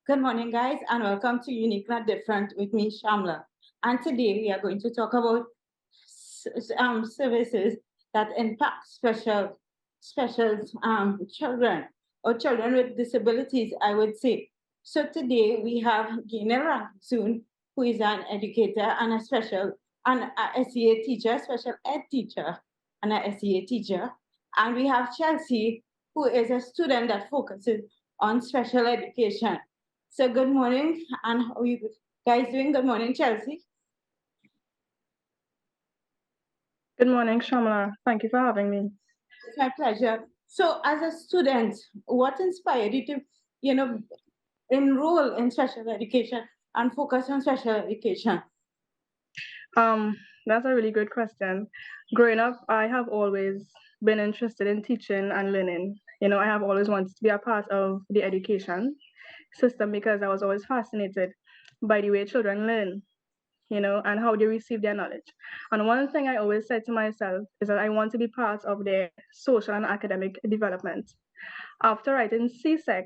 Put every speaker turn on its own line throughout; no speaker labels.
Good morning, guys, and welcome to Unique Not Different with me, Shamla. And today we are going to talk about services that impact special children or children with disabilities, I would say. So today we have Ganelle Ramkissoon, who is an educator and a SEA teacher, special ed teacher, and a SEA teacher. And we have Chelsea, who is a student that focuses on special education. So good morning, and how are you guys doing? Good morning, Chelsea.
Good morning, Shamla. Thank you for having me.
It's my pleasure. So as a student, what inspired you to, you know, enroll in special education and focus on special education?
Um, that's a really good question. Growing up, I have always been interested in teaching and learning. I have always wanted to be a part of the education system because I was always fascinated by the way children learn, and how they receive their knowledge. And one thing I always said to myself is that I want to be part of their social and academic development. After writing CSEC,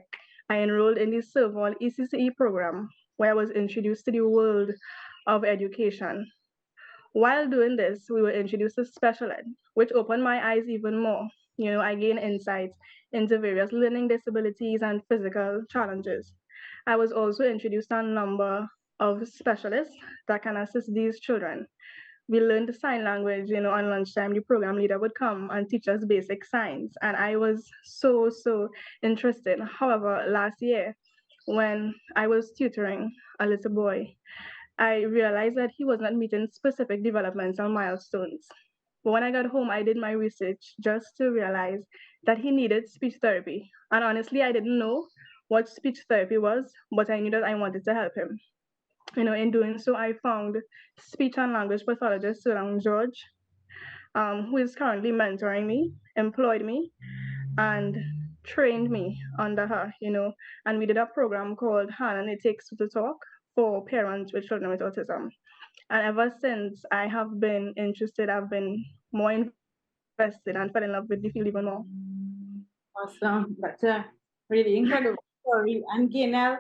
I enrolled in the Serval ECCE program, where I was introduced to the world of education. While doing this, we were introduced to special ed, which opened my eyes even more. I gained insight into various learning disabilities and physical challenges. I was also introduced to a number of specialists that can assist these children. We learned sign language, on lunchtime, the program leader would come and teach us basic signs. And I was so interested. However, last year, when I was tutoring a little boy, I realized that he was not meeting specific developmental milestones. But when I got home, I did my research just to realize that he needed speech therapy. And honestly, I didn't know what speech therapy was, but I knew that I wanted to help him. In doing so, I found speech and language pathologist Sulang George, who is currently mentoring me, employed me, and trained me under her, and we did a program called Han and It Takes Two to Talk for parents with children with autism. And ever since I have been interested, I've been more invested and fell in love with the field even more.
Awesome. That's a really incredible story. And Gaynell,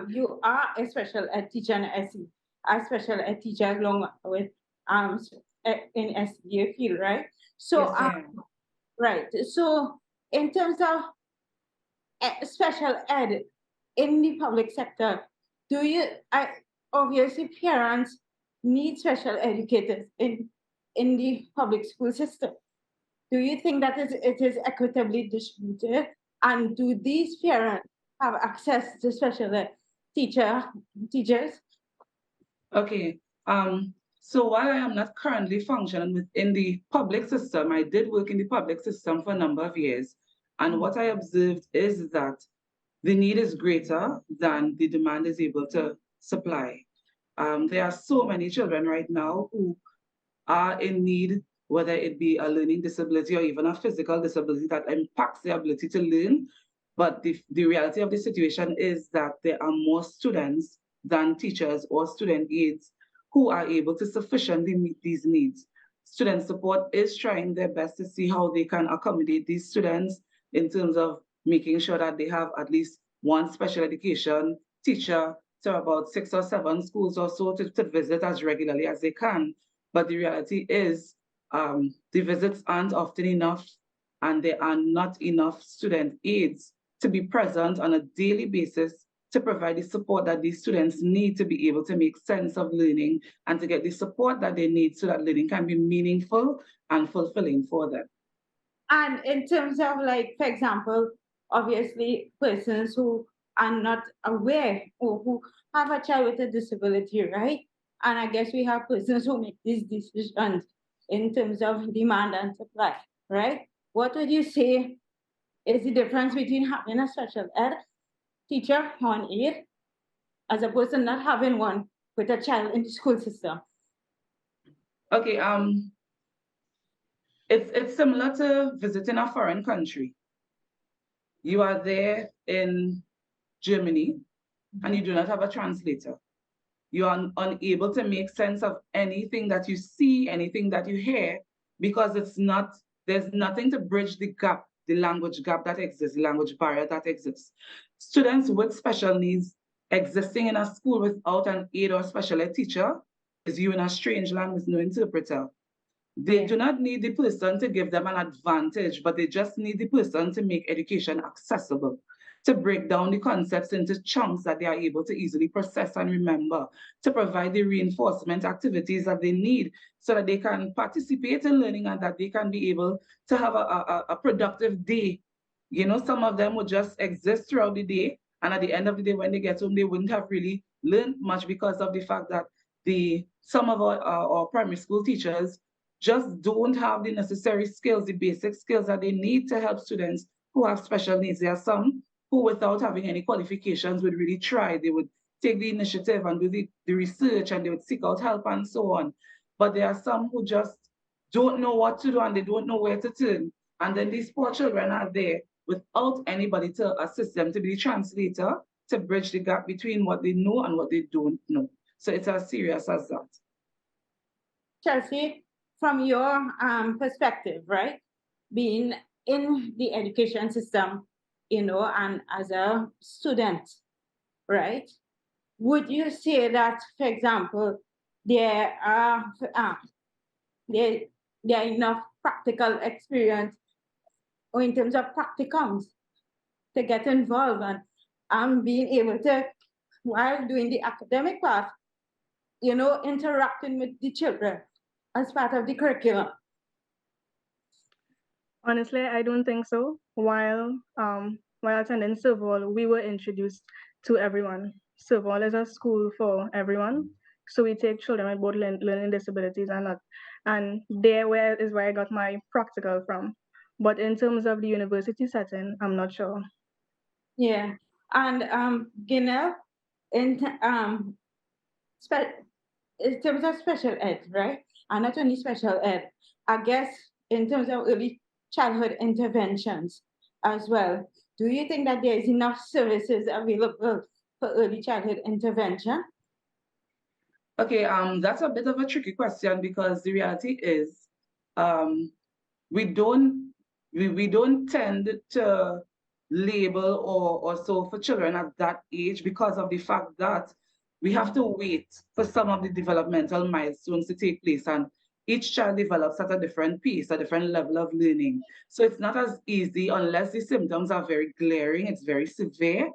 you are a special ed teacher and a special ed teacher along with in SDA field, right? So
Yes, I am.
right. So in terms of special ed in the public sector, do you obviously parents need special educators in the public school system? Do you think that it is equitably distributed? And do these parents have access to special ed teachers?
Okay. So while I am not currently functioning within the public system, I did work in the public system for a number of years. And what I observed is that the need is greater than the demand is able to supply. There are so many children right now who are in need, whether it be a learning disability or even a physical disability that impacts their ability to learn. But the reality of the situation is that there are more students than teachers or student aides who are able to sufficiently meet these needs. Student support is trying their best to see how they can accommodate these students in terms of making sure that they have at least one special education teacher to about 6 or 7 schools or so to visit as regularly as they can. But the reality is the visits aren't often enough, and there are not enough student aides to be present on a daily basis to provide the support that these students need to be able to make sense of learning and to get the support that they need so that learning can be meaningful and fulfilling for them.
And in terms of, like, for example, obviously persons who are not aware or who have a child with a disability, right? And I guess we have persons who make these decisions in terms of demand and supply, right? What would you say is the difference between having a special ed teacher on aid as opposed to not having one with a child in the school system?
Okay, it's similar to visiting a foreign country. You are there in Germany and you do not have a translator. You are unable to make sense of anything that you see, anything that you hear, because there's nothing to bridge the gap, the language gap that exists, the language barrier that exists. Students with special needs existing in a school without an aid or special ed teacher is you in a strange land with no interpreter. They do not need the person to give them an advantage, but they just need the person to make education accessible, to break down the concepts into chunks that they are able to easily process and remember, to provide the reinforcement activities that they need so that they can participate in learning and that they can be able to have a productive day. You know, some of them would just exist throughout the day, and at the end of the day, when they get home, they wouldn't have really learned much because of the fact that some of our primary school teachers just don't have the necessary skills, the basic skills that they need to help students who have special needs. There are some who, without having any qualifications, would really try. They would take the initiative and do the research, and they would seek out help and so on. But there are some who just don't know what to do and they don't know where to turn. And then these poor children are there without anybody to assist them, to be the translator, to bridge the gap between what they know and what they don't know. So it's as serious as that.
Chelsea, from your perspective, right, being in the education system, you know, and as a student, right, would you say that, for example, there are there, there are enough practical experience or in terms of practicums to get involved and being able to, while doing the academic part, you know, interacting with the children as part of the curriculum?
Honestly, I don't think so. While attending Serval, we were introduced to everyone. Serval is a school for everyone. So we take children with both learning disabilities and not. And where I got my practical from. But in terms of the university setting, I'm not sure.
Yeah. And Ganelle, in in terms of special ed, right? And not only special ed, I guess in terms of early childhood interventions as well. Do you think that there is enough services available for early childhood intervention?
Okay, that's a bit of a tricky question because the reality is, um, we don't we don't tend to label or so for children at that age because of the fact that we have to wait for some of the developmental milestones to take place, and each child develops at a different pace, a different level of learning. So it's not as easy unless the symptoms are very glaring, it's very severe.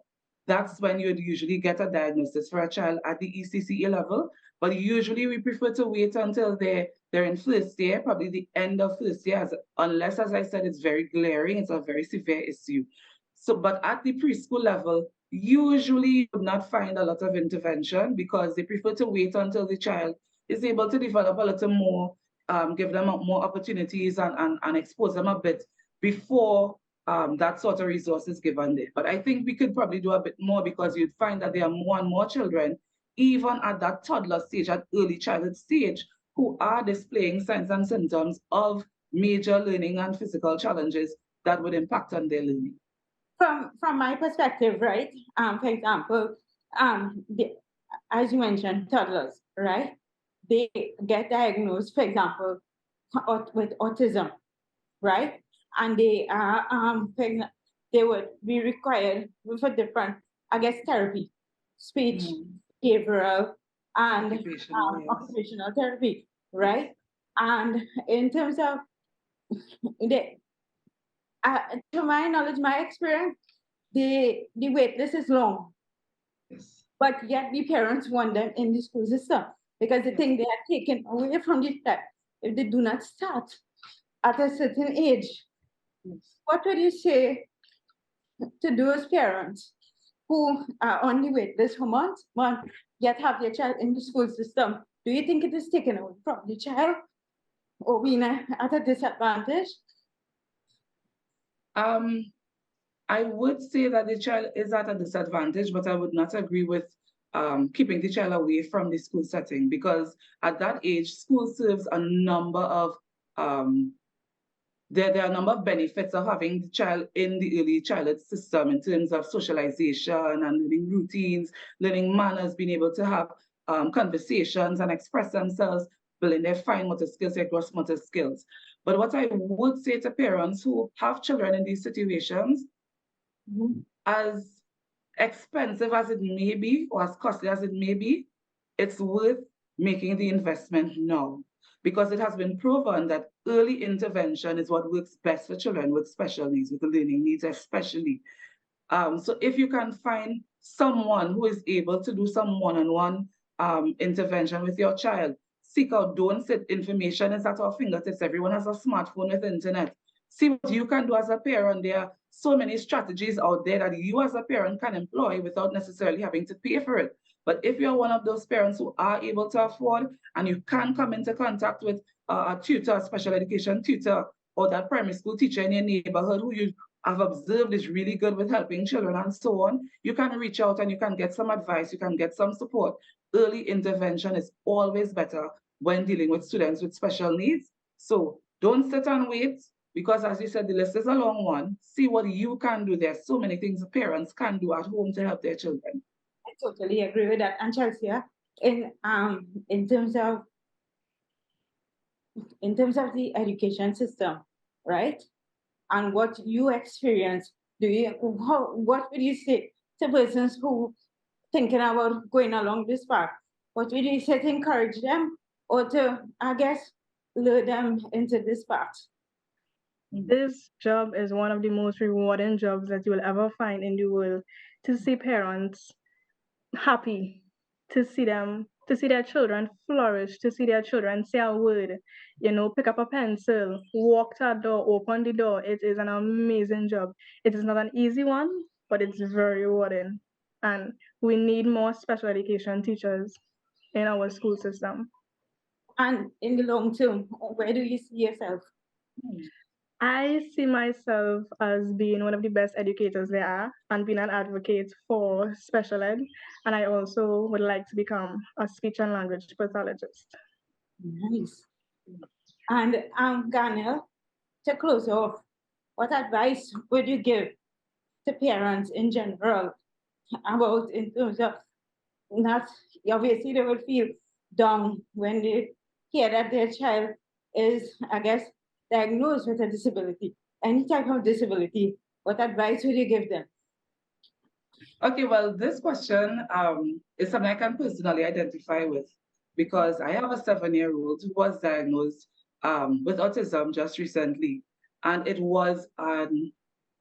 That's when you'd usually get a diagnosis for a child at the ECCE level. But usually we prefer to wait until they're in first year, probably the end of first year, unless, as I said, it's very glaring, it's a very severe issue. So, but at the preschool level, usually you would not find a lot of intervention because they prefer to wait until the child is able to develop a little more, give them more opportunities and expose them a bit before that sort of resource is given there. But I think we could probably do a bit more because you'd find that there are more and more children, even at that toddler stage, at early childhood stage, who are displaying signs and symptoms of major learning and physical challenges that would impact on their learning.
From my perspective, right? For example, as you mentioned, toddlers, right? They get diagnosed, for example, with autism, right? And they are they would be required for different, I guess, therapy, speech, behavioral, and
Occupational, yes.
occupational therapy, right? And in terms of the, to my knowledge, my experience, the wait list is long,
Yes.
but yet the parents want them in the school system because they think they are taken away from the step if they do not start at a certain age.
Yes.
What would you say to those parents who are on the wait list for months, yet have their child in the school system? Do you think it is taken away from the child or being at a disadvantage?
I would say that the child is at a disadvantage, but I would not agree with keeping the child away from the school setting because at that age, school serves a number of there are a number of benefits of having the child in the early childhood system in terms of socialization and learning routines, learning manners, being able to have conversations and express themselves, building their fine motor skills, their gross motor skills. But what I would say to parents who have children in these situations, as expensive as it may be or as costly as it may be, it's worth making the investment now because it has been proven that early intervention is what works best for children with special needs, with learning needs especially. So if you can find someone who is able to do some one-on-one intervention with your child, seek out, don't sit. Information is at our fingertips. Everyone has a smartphone with internet. See what you can do as a parent. There are so many strategies out there that you as a parent can employ without necessarily having to pay for it. But if you're one of those parents who are able to afford and you can come into contact with a tutor, a special education tutor, or that primary school teacher in your neighborhood who you have observed is really good with helping children and so on, you can reach out and you can get some advice, you can get some support. Early intervention is always better when dealing with students with special needs. So don't sit and wait because, as you said, the list is a long one. See what you can do. There's so many things parents can do at home to help their children.
I totally agree with that. And Chelsea, in terms of the education system, right? And what you experience, what would you say to persons who thinking about going along this path? What would you say to encourage them or to, I guess, lure them into this path?
This job is one of the most rewarding jobs that you will ever find in the world. To see parents happy, to see their children flourish, to see their children say a word, pick up a pencil, walk to a door, open the door. It is an amazing job. It is not an easy one, but it's very rewarding. And we need more special education teachers in our school system.
And in the long term, where do you see yourself?
I see myself as being one of the best educators there are and being an advocate for special ed. And I also would like to become a speech and language pathologist.
Nice. And Ganelle, to close off, what advice would you give to parents in general about in terms of not obviously they will feel down when they hear that their child is, I guess, diagnosed with a disability, any type of disability. What advice would you give them?
Okay, well, this question is something I can personally identify with because I have a 7-year-old who was diagnosed with autism just recently. And it was an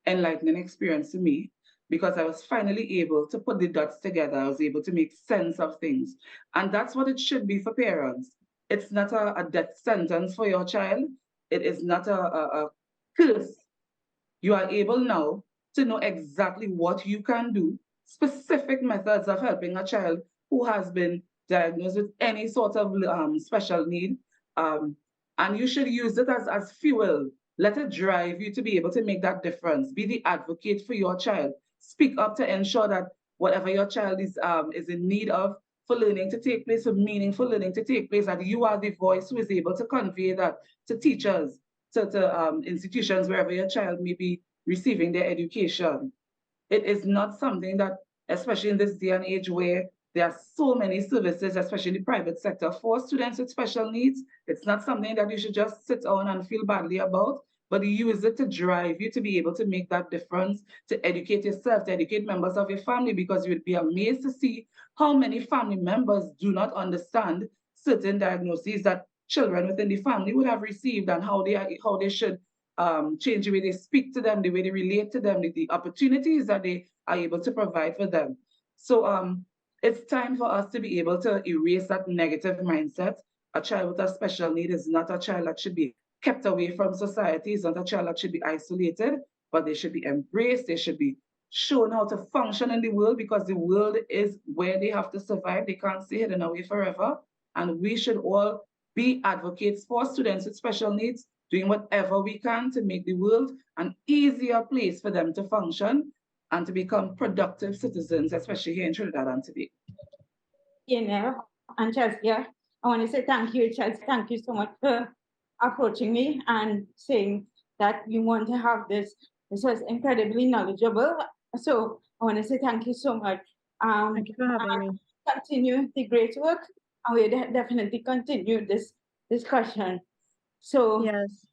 enlightening experience to me because I was finally able to put the dots together. I was able to make sense of things. And that's what it should be for parents. It's not a death sentence for your child, it is not a curse. You are able now to know exactly what you can do, specific methods of helping a child who has been diagnosed with any sort of special need. Um, and you should use it as fuel. Let it drive you to be able to make that difference. Be the advocate for your child. Speak up to ensure that whatever your child is in need of for learning to take place, for meaningful learning to take place, that you are the voice who is able to convey that to teachers, to institutions wherever your child may be receiving their education. It is not something that, especially in this day and age where there are so many services, especially in the private sector, for students with special needs, it's not something that you should just sit on and feel badly about, but use it to drive you to be able to make that difference, to educate yourself, to educate members of your family, because you would be amazed to see how many family members do not understand certain diagnoses that children within the family would have received and how they should change the way they speak to them, the way they relate to them, the opportunities that they are able to provide for them. So it's time for us to be able to erase that negative mindset. A child with a special need is not a child that should be kept away from society, it's not a child that should be isolated, but they should be embraced, they should be shown how to function in the world because the world is where they have to survive. They can't stay hidden away forever. And we should all be advocates for students with special needs, doing whatever we can to make the world an easier place for them to function and to become productive citizens, especially here in Trinidad and Tobago.
And Chelsea, I want to say thank you, Chelsea. Thank you so much for approaching me and saying that you want to have this. This was incredibly knowledgeable. So I want to say thank you so much.
Thank you for having me.
Continue the great work, and we'll definitely continue this discussion. So
yes,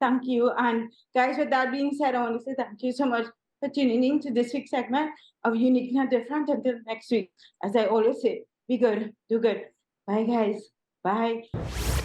thank you. And guys, with that being said, I want to say thank you so much for tuning in to this week's segment of Unique and Different. Until next week, as I always say, be good, do good. Bye, guys. Bye.